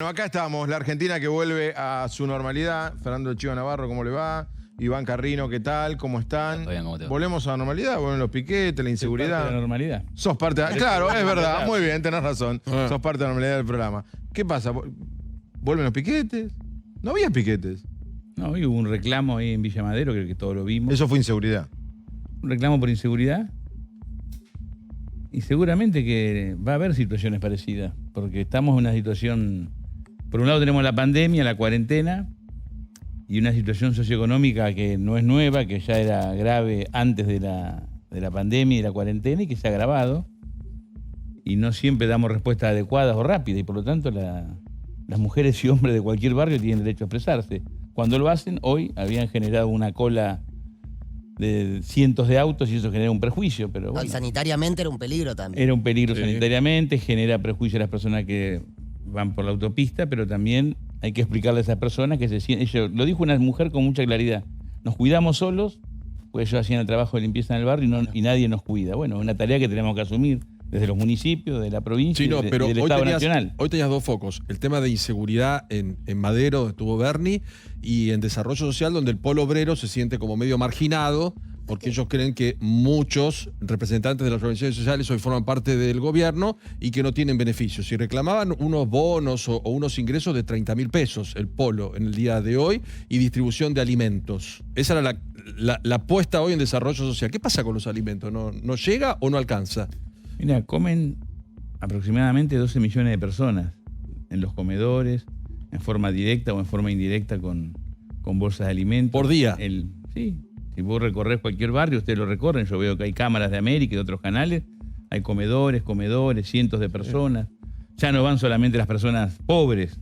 Bueno, acá estamos, la Argentina que vuelve a su normalidad. Fernando Chivo Navarro, ¿cómo le va? Iván Carrino, ¿qué tal? ¿Cómo están? Bien, ¿cómo te va? ¿Volvemos a la normalidad? ¿Vuelven los piquetes, la inseguridad? ¿Parte de la normalidad? Sos parte de... Claro, es verdad, muy bien, tenés razón. Sos parte de la normalidad del programa. ¿Qué pasa? ¿Vuelven los piquetes? No había piquetes. No, hoy hubo un reclamo ahí en Villa Madero, creo que todos lo vimos. Eso fue inseguridad. Un reclamo por inseguridad. Y seguramente que va a haber situaciones parecidas, porque estamos en una situación... Por un lado tenemos la pandemia, la cuarentena, y una situación socioeconómica que no es nueva, que ya era grave antes de la pandemia y la cuarentena, y que se ha agravado. Y no siempre damos respuestas adecuadas o rápidas, y por lo tanto las mujeres y hombres de cualquier barrio tienen derecho a expresarse. Cuando lo hacen, hoy habían generado una cola de cientos de autos y eso genera un prejuicio, pero bueno. No, y sanitariamente era un peligro también. Era un peligro sanitariamente, genera prejuicio a las personas que van por la autopista, pero también hay que explicarle a esas personas que se sienten... Lo dijo una mujer con mucha claridad. Nos cuidamos solos, pues ellos hacían el trabajo de limpieza en el barrio y nadie nos cuida. Bueno, es una tarea que tenemos que asumir desde los municipios, de la provincia y del Estado Nacional. Hoy tenías dos focos. El tema de inseguridad en Madero, donde estuvo Bernie, y en desarrollo social, donde el polo obrero se siente como medio marginado, porque ellos creen que muchos representantes de las organizaciones sociales hoy forman parte del gobierno y que no tienen beneficios. Y reclamaban unos bonos o unos ingresos de 30.000 pesos, el polo, en el día de hoy, y distribución de alimentos. Esa era la apuesta hoy en desarrollo social. ¿Qué pasa con los alimentos? ¿No llega o no alcanza? Mira, comen aproximadamente 12 millones de personas en los comedores, en forma directa o en forma indirecta con bolsas de alimentos. ¿Por día? Sí. Si vos recorres cualquier barrio, ustedes lo recorren, yo veo que hay cámaras de América y de otros canales, hay comedores, cientos de personas. Ya no van solamente las personas pobres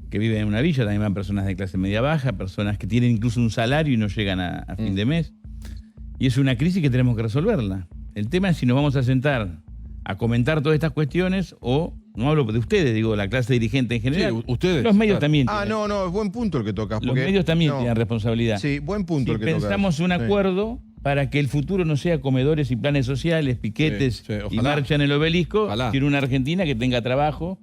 que viven en una villa, también van personas de clase media baja, personas que tienen incluso un salario y no llegan a fin de mes. Y es una crisis que tenemos que resolverla. El tema es si nos vamos a sentar a comentar todas estas cuestiones o, no hablo de ustedes, digo, la clase dirigente en general. Sí, ustedes. Los medios también Ah, tienen. no, es buen punto el que tocas. Los medios también tienen responsabilidad. Sí, buen punto el que tocas. Pensamos un acuerdo para que el futuro no sea comedores y planes sociales, piquetes y marcha en el obelisco, sino una Argentina que tenga trabajo,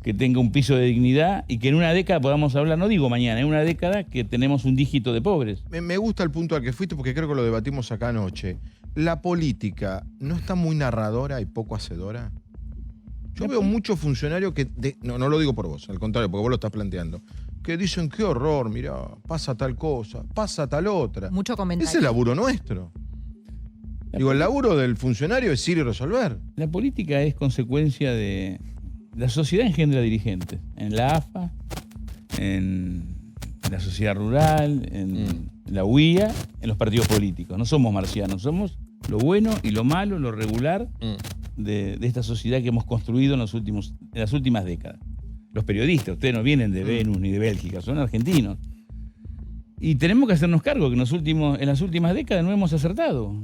que tenga un piso de dignidad y que en una década podamos hablar, no digo mañana, en una década que tenemos un dígito de pobres. Me gusta el punto al que fuiste porque creo que lo debatimos acá anoche. ¿La política no está muy narradora y poco hacedora? Yo veo muchos funcionarios que, no lo digo por vos, al contrario, porque vos lo estás planteando, que dicen, qué horror, mirá, pasa tal cosa, pasa tal otra. Mucho comentario. Ese es el laburo nuestro. Digo, el laburo del funcionario es ir y resolver. La política es consecuencia de... La sociedad engendra dirigentes. En la AFA, en la sociedad rural, en la UIA, en los partidos políticos. No somos marcianos, somos lo bueno y lo malo, lo regular de esta sociedad que hemos construido en las últimas décadas. Los periodistas, ustedes no vienen de Venus ni de Bélgica, son argentinos. Y tenemos que hacernos cargo que en las últimas décadas no hemos acertado.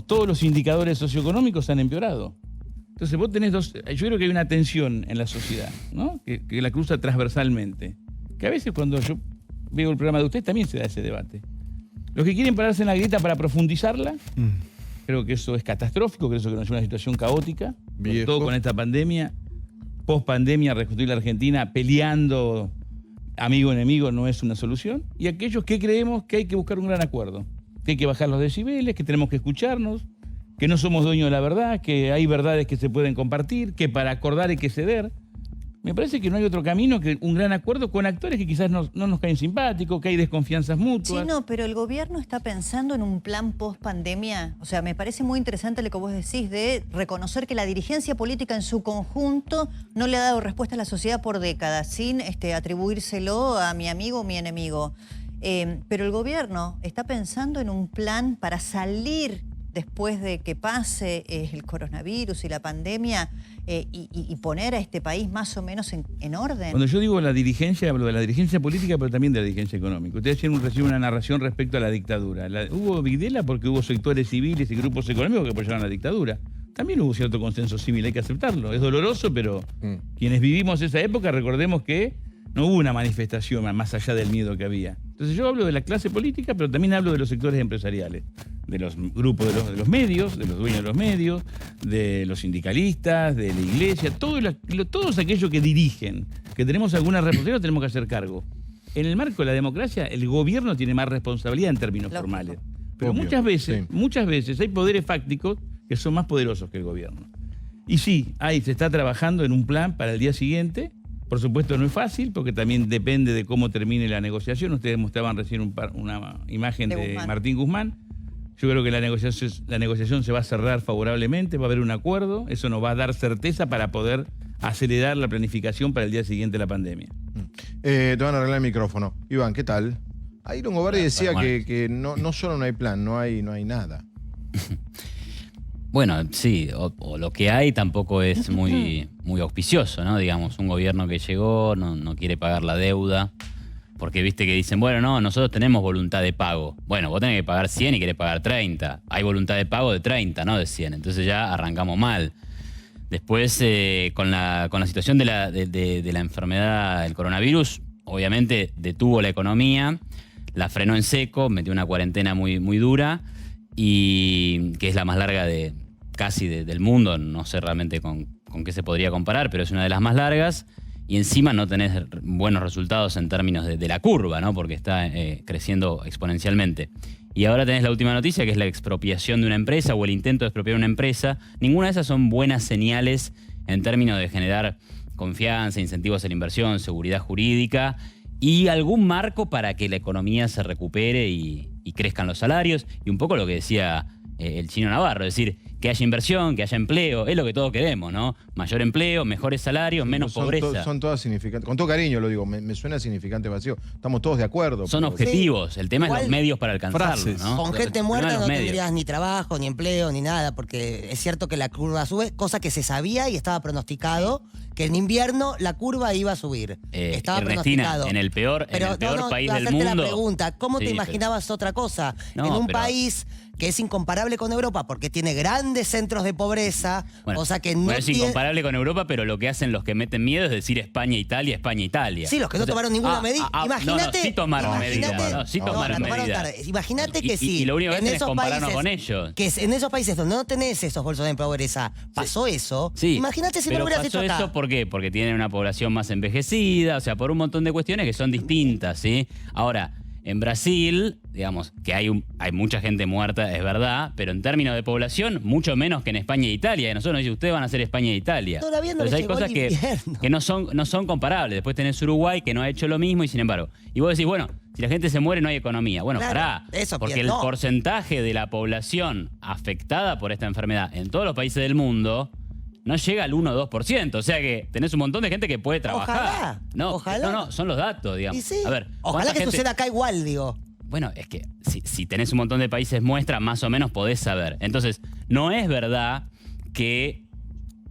Todos los indicadores socioeconómicos han empeorado. Entonces vos tenés yo creo que hay una tensión en la sociedad, ¿no? Que la cruza transversalmente. Que a veces cuando yo veo el programa de ustedes también se da ese debate. Los que quieren pararse en la grieta para profundizarla, creo que eso es catastrófico, creo que eso nos lleva a una situación caótica, sobre todo con esta pandemia. Post-pandemia, reconstruir la Argentina peleando amigo-enemigo no es una solución. Y aquellos que creemos que hay que buscar un gran acuerdo, que hay que bajar los decibeles, que tenemos que escucharnos, que no somos dueños de la verdad, que hay verdades que se pueden compartir, que para acordar hay que ceder. Me parece que no hay otro camino que un gran acuerdo con actores que quizás no nos caen simpáticos, que hay desconfianzas mutuas. Sí, no, pero el gobierno está pensando en un plan post-pandemia. O sea, me parece muy interesante lo que vos decís de reconocer que la dirigencia política en su conjunto no le ha dado respuesta a la sociedad por décadas, sin atribuírselo a mi amigo o mi enemigo. Pero el gobierno está pensando en un plan para salir después de que pase el coronavirus y la pandemia y poner a este país más o menos en orden. Cuando yo digo la dirigencia, hablo de la dirigencia política, pero también de la dirigencia económica. Ustedes reciben una narración respecto a la dictadura. Hubo Videla porque hubo sectores civiles y grupos económicos que apoyaron la dictadura. También hubo cierto consenso civil, hay que aceptarlo. Es doloroso, pero quienes vivimos esa época recordemos que no hubo una manifestación más allá del miedo que había. Entonces yo hablo de la clase política, pero también hablo de los sectores empresariales, de los grupos de los medios, de los dueños de los medios, de los sindicalistas, de la iglesia, todos aquellos que dirigen, que tenemos alguna responsabilidad, tenemos que hacer cargo. En el marco de la democracia, el gobierno tiene más responsabilidad en términos formales. Pero Obvio, muchas veces hay poderes fácticos que son más poderosos que el gobierno. Y sí, se está trabajando en un plan para el día siguiente. Por supuesto no es fácil, porque también depende de cómo termine la negociación. Ustedes mostraban recién una imagen de Martín Guzmán. Yo creo que la negociación se va a cerrar favorablemente, va a haber un acuerdo. Eso nos va a dar certeza para poder acelerar la planificación para el día siguiente de la pandemia. Te van a arreglar el micrófono. Iván, ¿qué tal? Ahí Longobardi decía que no solo no hay plan, no hay nada. Bueno, sí, o lo que hay tampoco es muy auspicioso, ¿no? Digamos, un gobierno que llegó, no quiere pagar la deuda, porque viste que dicen, bueno, no, nosotros tenemos voluntad de pago. Bueno, vos tenés que pagar 100 y querés pagar 30. Hay voluntad de pago de 30, no de 100. Entonces ya arrancamos mal. Después, con la situación de la enfermedad del coronavirus, obviamente detuvo la economía, la frenó en seco, metió una cuarentena muy dura, y que es la más larga casi del mundo. No sé realmente con qué se podría comparar, pero es una de las más largas. Y encima no tenés buenos resultados en términos de la curva, ¿no? Porque está creciendo exponencialmente. Y ahora tenés la última noticia, que es la expropiación de una empresa o el intento de expropiar una empresa. Ninguna de esas son buenas señales en términos de generar confianza, incentivos a la inversión, seguridad jurídica y algún marco para que la economía se recupere y crezcan los salarios. Y un poco lo que decía el Chino Navarro, es decir, que haya inversión, que haya empleo, es lo que todos queremos, ¿no? Mayor empleo, mejores salarios, menos pobreza. Son todas significantes. Con todo cariño lo digo, me suena significante vacío. Estamos todos de acuerdo. Son objetivos, el tema es los medios para alcanzarlos, ¿no? Con gente muerta no tendrías ni trabajo, ni empleo, ni nada, porque es cierto que la curva sube, cosa que se sabía y estaba pronosticado, que en invierno la curva iba a subir. Estaba Ernestina, pronosticado. en el peor país del mundo. La pregunta, ¿cómo te imaginabas otra cosa? No, en un país que es incomparable con Europa porque tiene grandes centros de pobreza, bueno, o sea que no es incomparable con Europa, pero lo que hacen los que meten miedo es decir España, Italia, España, Italia. Sí, los que no tomaron ninguna medida. Imagínate. No, sí tomaron medidas. Imagínate que sí. Y lo único que en hacen es esos compararnos países, con ellos. Que en esos países donde no tenés esos bolsos de pobreza, pasó eso. Sí, imagínate si no lo hubieras hecho acá. ¿Eso por qué? Porque tienen una población más envejecida, o sea, por un montón de cuestiones que son distintas, ¿sí? Ahora, en Brasil, digamos, que hay mucha gente muerta, es verdad, pero en términos de población, mucho menos que en España e Italia. Y nosotros nos dicen, ustedes van a ser España e Italia. Todavía no. Entonces hay cosas que no son comparables. Después tenés Uruguay, que no ha hecho lo mismo, y sin embargo. Y vos decís, bueno, si la gente se muere no hay economía. Bueno, claro, porque el porcentaje de la población afectada por esta enfermedad en todos los países del mundo no llega al 1 o 2%. O sea que tenés un montón de gente que puede trabajar. Ojalá. No, son los datos, digamos. Y sí. A ver, ojalá que suceda acá igual, digo. Bueno, es que si tenés un montón de países muestra, más o menos podés saber. Entonces, no es verdad que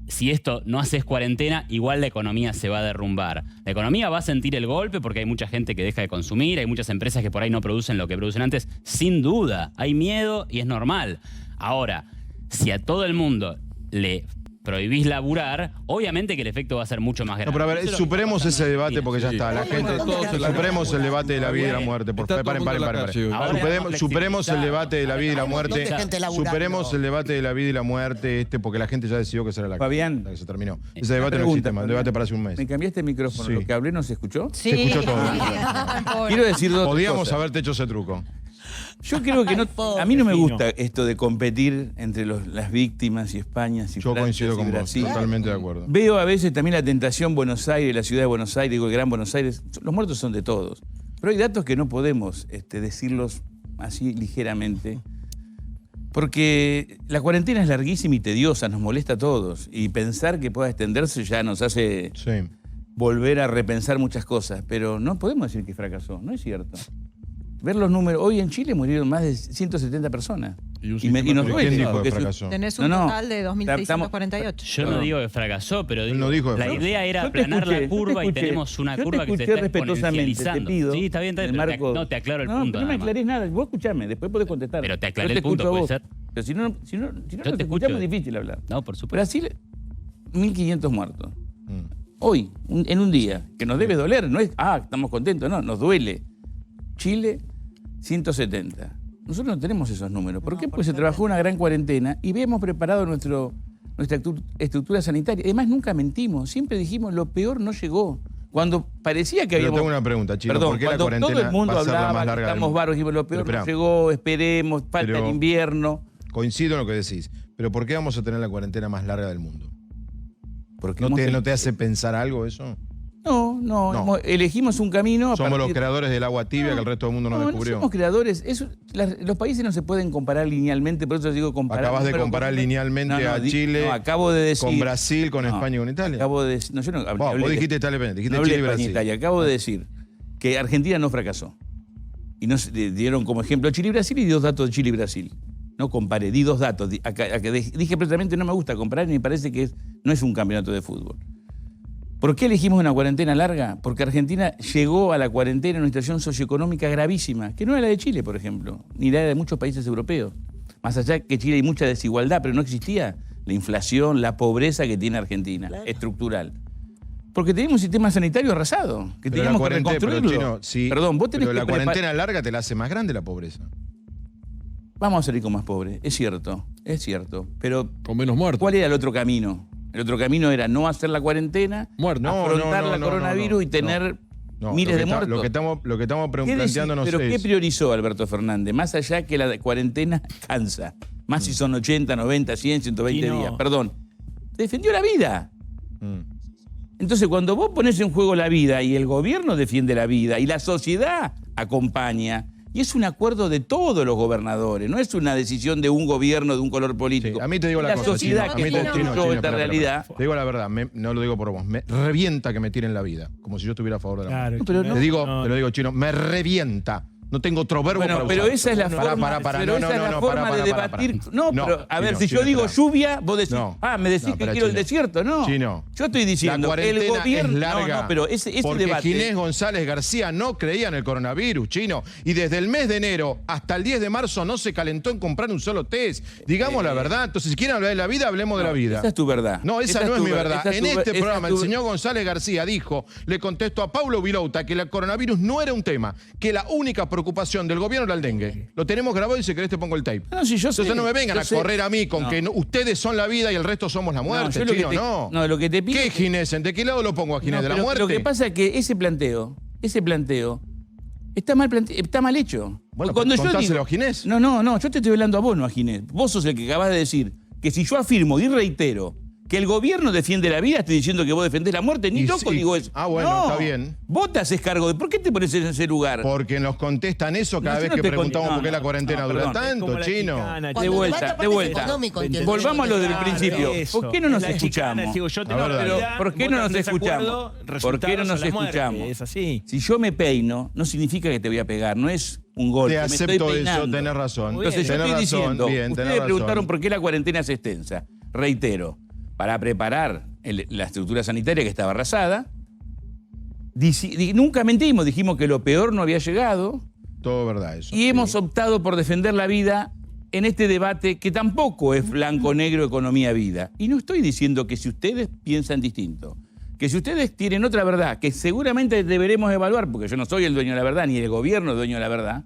si esto no haces cuarentena, igual la economía se va a derrumbar. La economía va a sentir el golpe porque hay mucha gente que deja de consumir, hay muchas empresas que por ahí no producen lo que producen antes. Sin duda, hay miedo y es normal. Ahora, si a todo el mundo le prohibís laburar, obviamente que el efecto va a ser mucho más grande. No, pero a ver, superemos ese debate porque ya está. La gente, superemos el debate de la vida y la muerte. Por favor, paren. Superemos el debate de la vida y la muerte. Superemos el debate de la vida y la muerte, porque la gente ya decidió que será la Fabián, que se terminó. Ese debate no existe más, el debate para hace un mes. ¿Me cambiaste el micrófono? Sí. ¿Lo que hablé no se escuchó? Sí. Se escuchó todo. Quiero decir dos Podíamos cosas. haberte hecho ese truco. Yo creo que a mí no me gusta esto de competir entre las víctimas y España, y Yo Francia, coincido y con vos, Brasil. totalmente de acuerdo. Veo a veces también la tentación Buenos Aires, la ciudad de Buenos Aires, digo el Gran Buenos Aires. Los muertos son de todos. Pero hay datos que no podemos decirlos así ligeramente. Porque la cuarentena es larguísima y tediosa, nos molesta a todos. Y pensar que pueda extenderse ya nos hace volver a repensar muchas cosas. Pero no podemos decir que fracasó, no es cierto. Ver los números, hoy en Chile murieron más de 150 personas. Y nos duele. ¿Quién dijo que porque fracasó? Tenés un total de 2.648. Yo no digo que fracasó, pero Él no dijo que la fracasó. idea era Yo te aplanar escuché, la curva y tenemos una curva que se está exponencializando. Te pido, sí, está bien, no te aclaro el punto. No me nada más. aclarés nada, vos escuchame, después podés contestar. Pero te aclaré Yo el punto, escucho a puede vos. ser. Pero si no Yo nos te escuchamos escucho. es difícil hablar. No, por supuesto. Brasil, 1.500 muertos. Hoy, en un día, que nos debe doler, no es, estamos contentos, no, nos duele. Chile, 170. Nosotros no tenemos esos números. ¿Por qué? Porque se trabajó una gran cuarentena y habíamos preparado nuestra estructura sanitaria. Además, nunca mentimos. Siempre dijimos lo peor no llegó. Cuando parecía que habíamos... Pero tengo una pregunta, Chino. Perdón, ¿por qué la cuando cuarentena todo el mundo va a ser la hablaba más que larga del estamos mundo? varos, dijimos lo peor Pero, no espera. llegó, esperemos, falta Pero- el invierno. Coincido en lo que decís. Pero ¿por qué vamos a tener la cuarentena más larga del mundo? Porque ¿No te hace pensar algo eso? No. Elegimos un camino. Somos los creadores del agua tibia que el resto del mundo no descubrió. No somos creadores. Los países no se pueden comparar linealmente, por eso digo comparar. Acabas de comparar linealmente a Chile acabo de decir, con Brasil, con España y con Italia. Acabo de decir. No, yo no hablé Vos de- dijiste Italia, dijiste no hablé Chile y de España Brasil. e Italia. Acabo de decir que Argentina no fracasó. Y nos dieron como ejemplo Chile y Brasil y di 2 datos de Chile y Brasil. No comparé, di 2 datos. Dije precisamente no me gusta comparar y me parece que no es un campeonato de fútbol. ¿Por qué elegimos una cuarentena larga? Porque Argentina llegó a la cuarentena en una situación socioeconómica gravísima, que no era la de Chile, por ejemplo, ni la de muchos países europeos. Más allá que Chile hay mucha desigualdad, pero no existía la inflación, la pobreza que tiene Argentina, Claro. estructural. Porque teníamos un sistema sanitario arrasado, que Pero teníamos que pero, reconstruirlo. Chino, sí, Perdón, vos tenés pero que la cuarentena larga te la hace más grande la pobreza. Vamos a salir con más pobres, es cierto. Pero Con menos muertos. ¿cuál era el otro camino? El otro camino era no hacer la cuarentena, Muerto. afrontar la coronavirus y tener miles de muertos. Lo que estamos ¿Qué planteándonos ¿Pero qué es... priorizó Alberto Fernández? Más allá que la cuarentena cansa. Más si son 80, 90, 100, 120 Y no. días. Perdón. Defendió la vida. Mm. Entonces, cuando vos pones en juego la vida y el gobierno defiende la vida y la sociedad acompaña, y es un acuerdo de todos los gobernadores, no es una decisión de un gobierno de un color político. Sí, a mí te digo la la cosa, sociedad Chino, a que mí te- construyó Chino, esta espera, realidad. Te digo la verdad, no lo digo por vos, me revienta que me tiren la vida, como si yo estuviera a favor de la muerte. Claro, pero Chino, no- Te lo digo, Chino, me revienta. No tengo otro verbo Bueno, para pero usar. esa es la forma, pero esa es la forma de debatir. No, pero a ver, si yo digo lluvia, vos decís, No. me decís No, que pero, quiero el Chino. desierto, no. Chino. Yo estoy diciendo, La el cuarentena gobierno, es larga no, pero ese porque debate. Ginés González García no creía en el coronavirus, Chino. Y desde el mes de enero hasta el 10 de marzo no se calentó en comprar un solo test. Digamos la verdad. Entonces, si quieren hablar de la vida, hablemos de la vida. Esa es tu verdad. No, esa es no es tu mi verdad. esa es En tu- este esa programa, es el tu- señor González García dijo, le contestó a Paulo Vilouta que el coronavirus no era un tema, que la única preocupación del gobierno era el dengue. Lo tenemos grabado y si querés te pongo el tape. No, si yo sé, Entonces no me vengan yo a sé. correr a mí con No. que ustedes son la vida y el resto somos la muerte, yo lo que Chino, te- no. no, lo que te pido ¿Qué es que- Ginés? ¿De qué lado lo pongo a Ginés? No, ¿De la pero muerte? Lo que pasa es que ese planteo está mal hecho. Bueno, Cuando yo contáselo digo- a Ginés. No, yo te estoy hablando a vos, no a Ginés. Vos sos el que acabas de decir que si yo afirmo y reitero que el gobierno defiende la vida, estoy diciendo que vos defendés la muerte. Ni Y loco sí. digo eso. Ah, bueno, No. está bien. Vos te haces cargo de... ¿Por qué te pones en ese lugar? Porque nos contestan eso cada No, yo vez no que te preguntamos contesto. por qué la cuarentena No, dura perdón. tanto, Como la Chino. chicana, De Cuando el vuelta, debate de aparte es vuelta. económico, ¿entendés? Volvamos a lo del Claro, principio. eso. ¿Por qué no nos Es la chicana, escuchamos? digo, yo A tengo ver, la dale. realidad, ¿Por qué vos no nos tenés escuchamos? desacuerdo, ¿Por qué no resultados nos a la muerte, escuchamos? Es así. Si yo me peino, no significa que te voy a pegar, no es un golpe. Te me estoy acepto eso, peinando. tenés razón. Entonces yo Tenés estoy razón, diciendo, bien, tenés ustedes razón. preguntaron por qué la cuarentena es extensa. Reitero, para preparar la estructura sanitaria que estaba arrasada, nunca mentimos, dijimos que lo peor no había llegado Todo verdad eso. y hemos optado por defender la vida en este debate que tampoco es blanco-negro, economía-vida. Y no estoy diciendo que si ustedes piensan distinto, que si ustedes tienen otra verdad, que seguramente deberemos evaluar, porque yo no soy el dueño de la verdad, ni el gobierno es dueño de la verdad,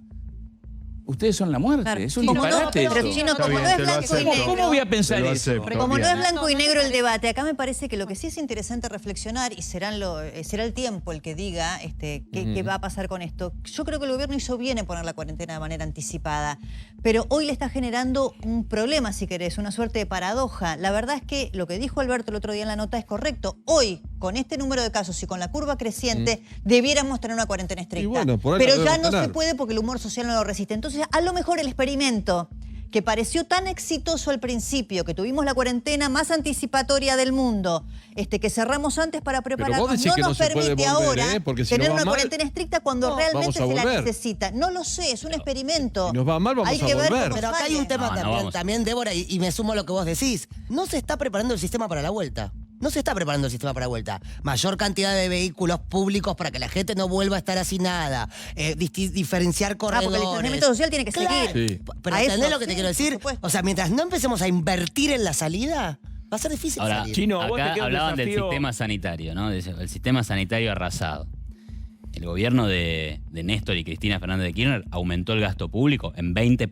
ustedes son la muerte. Claro. Es un Chino, no, disparate pero eso. Chino, Está como bien, no es te lo blanco y acepto. negro. ¿Cómo voy a pensar Te lo eso? acepto. Como no bien. es blanco y negro el debate, acá me parece que lo que sí es interesante reflexionar, y será el tiempo el que diga qué va a pasar con esto. Yo creo que el gobierno hizo bien en poner la cuarentena de manera anticipada, pero hoy le está generando un problema, si querés, una suerte de paradoja. La verdad es que lo que dijo Alberto el otro día en la nota es correcto. Hoy, con este número de casos y con la curva creciente, debiéramos tener una cuarentena estricta. Y bueno, por ahí pero la ya debemos no se tener. puede porque el humor social no lo resiste. Entonces, a lo mejor el experimento que pareció tan exitoso al principio, que tuvimos la cuarentena más anticipatoria del mundo, que cerramos antes para prepararnos, vos decís no que no nos se puede permite volver, ahora porque si tener nos va una mal, cuarentena estricta cuando realmente vamos a se la volver. necesita. No lo sé, es un experimento. Si nos va mal, vamos Hay a que ver volver. cómo Pero acá hay sale. un tema No, no también, vamos. Débora, y me sumo a lo que vos decís. No se está preparando el sistema para la vuelta. No se está preparando el sistema para la vuelta. Mayor cantidad de vehículos públicos para que la gente no vuelva a estar hacinada. Diferenciar corredores. Porque el distanciamiento social tiene que Claro. seguir. Sí. Pero A ¿entendés eso, lo que te sí, quiero por decir? supuesto. O sea, mientras no empecemos a invertir en la salida, va a ser difícil Ahora, salir. Chino, a vos te acá queda un hablaban del desafío. sistema sanitario, ¿no? El sistema sanitario arrasado. el gobierno de Néstor y Cristina Fernández de Kirchner aumentó el gasto público en 20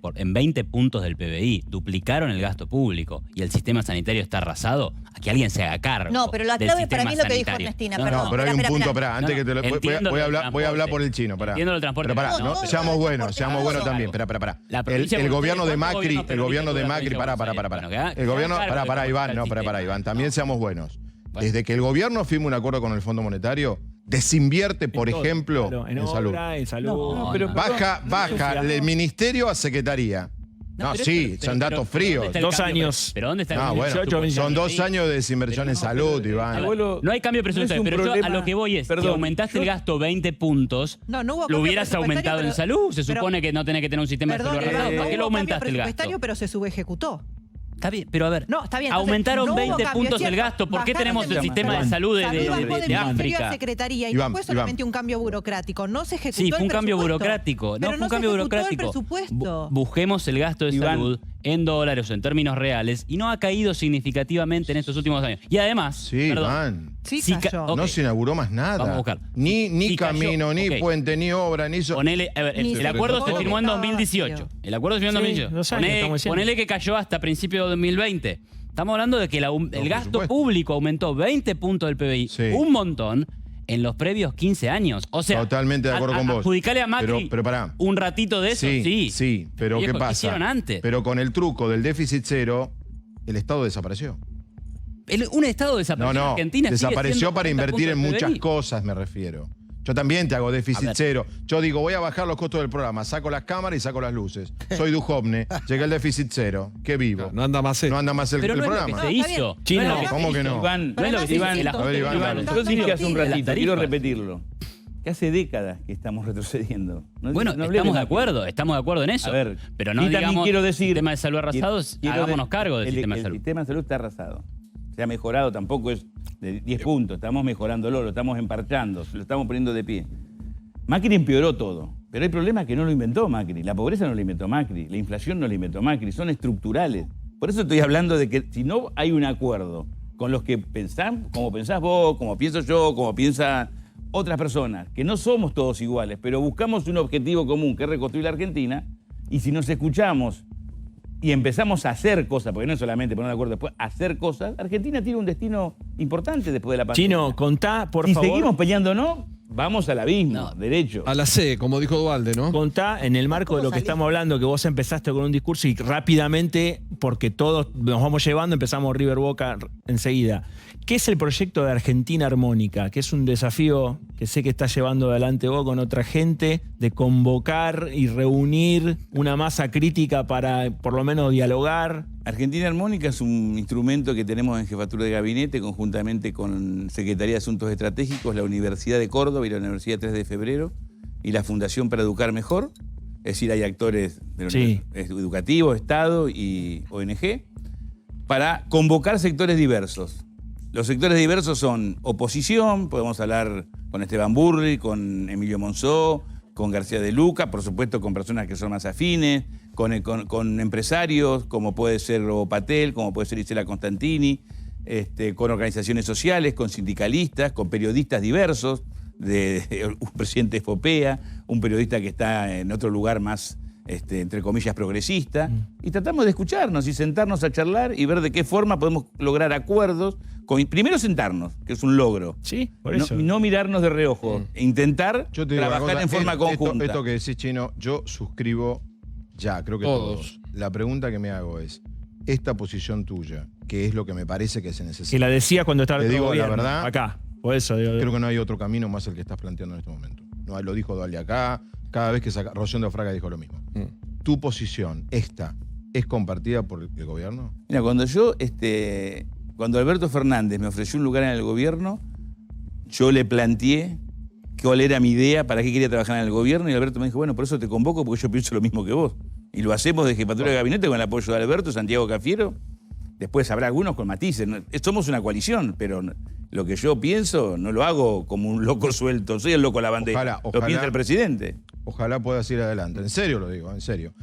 puntos del PBI, duplicaron el gasto público y el sistema sanitario está arrasado, a que alguien se haga cargo. No, pero la del clave para mí es lo que dijo sistema Ernestina, sanitario. perdón. No, pero hay un espera, punto, espera. pará, antes que te lo Entiendo voy a lo del hablar transporte. por el chino, pará. Entiendo lo del transporte. Pero pará, No, no, seamos buenos transporte. también, pará. La provincia El de Buenos gobierno de Aires, ¿cuántos Macri, gobiernos el gobierno de peronistas Macri, tuvo la provincia de pará. Buenos Aires? El gobierno, Bueno, que haga cargo pará, de Iván, cómo no, está el pará, sistema. Iván, también seamos buenos. Bueno. Desde que el gobierno firma un acuerdo con el Fondo Monetario, desinvierte, por En todo, ejemplo, claro, en salud. obra, en salud. No, pero- no. Baja el ministerio a secretaría. No, pero sí, esto- son pero- datos pero ¿dónde fríos. está el 2 cambio? años. Pero ¿dónde está el Ah, cambio bueno, presupuestario? son 2 años de desinversión en salud, Iván. Abuelo, No hay cambio presupuestario, no es un pero yo a problema- lo que voy es, Perdón, si aumentaste yo- el gasto 20 puntos, No, no hubo lo cambio hubieras presupuestario, aumentado en pero- salud. Se pero- supone que no tenés que tener un sistema de Perdón, salud Iván, arreglado. no ¿Para qué lo hubo cambio aumentaste el gasto? presupuestario, pero se subejecutó. Está bien, pero a ver, No, está bien. entonces, aumentaron no hubo 20 cambio, puntos es el cierto. gasto. ¿Por qué Bajaron tenemos el de- sistema de Iván, salud Salud bajó del de ministerio a África? secretaría y Iván, no fue solamente un cambio burocrático, no se ejecutó Sí, fue un el cambio presupuesto. burocrático. Pero No, fue un se cambio ejecutó burocrático. el presupuesto. Busquemos el gasto de Iván. salud en dólares o en términos reales y no ha caído significativamente en estos últimos años. Y además, Sí, perdón, Iván. Sí, Sí, cayó. ok. No se inauguró más nada. Vamos a buscar. Ni Sí cayó, camino, ni ok. puente, ni obra, ni eso. Ponele, a ver, Ni el se acuerdo se tocó firmó en lo que estaba 2018. vacío. El acuerdo se firmó en Sí, 2018. 2 años, estamos diciendo. Ponele que cayó hasta principios de 2020. Estamos hablando de que el por gasto supuesto. público aumentó 20 puntos del PBI, Sí. un montón, en los previos 15 años. O sea, Totalmente de acuerdo con vos. Adjudicale a Macri Pero pará. un ratito de eso, sí. Sí, pero Viejo, ¿qué pasa? hicieron antes? Pero con el truco del déficit cero, el Estado desapareció. Un Estado desapareció en No, Argentina. sigue desapareció siendo para 40 invertir en puntos del muchas PBI. cosas, me refiero. Yo también te hago déficit A ver. cero. Yo digo, voy a bajar los costos del programa, saco las cámaras y saco las luces. Soy Duhovne, llega el déficit cero. ¿Qué vivo? No anda más No anda más el Pero no es lo programa. que se No, está hizo. bien. Chino, No es lo ¿cómo se que hizo, no? Iván, no es lo que se Iván, hizo. a ver, Iván, dale. Yo dije hace un Las ratito, tarifas. quiero repetirlo, que hace décadas que estamos retrocediendo. No- Bueno, no hablemos estamos de Macri. acuerdo en eso. A ver, pero no y también digamos, quiero decir, sistema de salud arrasados, quiero hagámonos de- cargo del el- sistema de El salud. sistema de salud está arrasado. Se ha mejorado, tampoco es de 10 puntos, estamos mejorándolo, lo estamos emparchando, lo estamos poniendo de pie. Macri empeoró todo, pero hay problemas que no lo inventó Macri. La pobreza no lo inventó Macri, la inflación no lo inventó Macri, son estructurales. Por eso estoy hablando de que si no hay un acuerdo con los que pensamos, como pensás vos, como pienso yo, como piensan otras personas, que no somos todos iguales, pero buscamos un objetivo común, que es reconstruir la Argentina, y si nos escuchamos y empezamos a hacer cosas, porque no es solamente poner de acuerdo después, hacer cosas, Argentina tiene un destino importante después de la pandemia. Chino, contá, por si favor. seguimos peleándonos, vamos al abismo, No. derecho. A la C, como dijo Dualde, ¿no? Contá en el marco de lo que estamos hablando, que vos empezaste con un discurso y rápidamente, porque todos nos vamos llevando, empezamos River Boca enseguida. ¿Qué es el proyecto de Argentina Armónica? Que es un desafío que sé que estás llevando adelante vos con otra gente, de convocar y reunir una masa crítica para por lo menos dialogar. Argentina Armónica es un instrumento que tenemos en Jefatura de Gabinete, conjuntamente con Secretaría de Asuntos Estratégicos, la Universidad de Córdoba y la Universidad 3 de Febrero, y la Fundación para Educar Mejor. Es decir, hay actores educativos, Estado y ONG, para convocar sectores diversos. Los sectores diversos son oposición, podemos hablar con Esteban Burri, con Emilio Monzó, con García de Luca, por supuesto con personas que son más afines, con empresarios, como puede ser Robo Patel, como puede ser Isela Constantini, con organizaciones sociales, con sindicalistas, con periodistas diversos, de un presidente de FOPEA, un periodista que está en otro lugar más, entre comillas, progresista, y tratamos de escucharnos y sentarnos a charlar y ver de qué forma podemos lograr acuerdos. Primero sentarnos, que es un logro. Sí, por No, eso. no mirarnos de reojo, e intentar Yo te digo una trabajar cosa, en forma conjunta. Esto que decís, Chino, yo suscribo ya, creo que todos. La pregunta que me hago es, esta posición tuya, que es lo que me parece que se necesita. Que la decía cuando estaba Te el digo la gobierno, verdad, acá. Por eso digo, Creo que no hay otro camino más el que estás planteando en este momento. No, lo dijo Dualde acá, cada vez que saca, Rosendo Fraga dijo lo mismo. Tu posición, esta, ¿es compartida por el gobierno? Mira, cuando Alberto Fernández me ofreció un lugar en el gobierno, yo le planteé cuál era mi idea, para qué quería trabajar en el gobierno, y Alberto me dijo, bueno, por eso te convoco, porque yo pienso lo mismo que vos. Y lo hacemos de Jefatura de Gabinete con el apoyo de Alberto, Santiago Cafiero. Después habrá algunos con matices. Somos una coalición, pero lo que yo pienso no lo hago como un loco suelto. Soy el loco de la bandera. Ojalá, Lo piensa el presidente. Ojalá puedas ir adelante. En serio lo digo, en serio.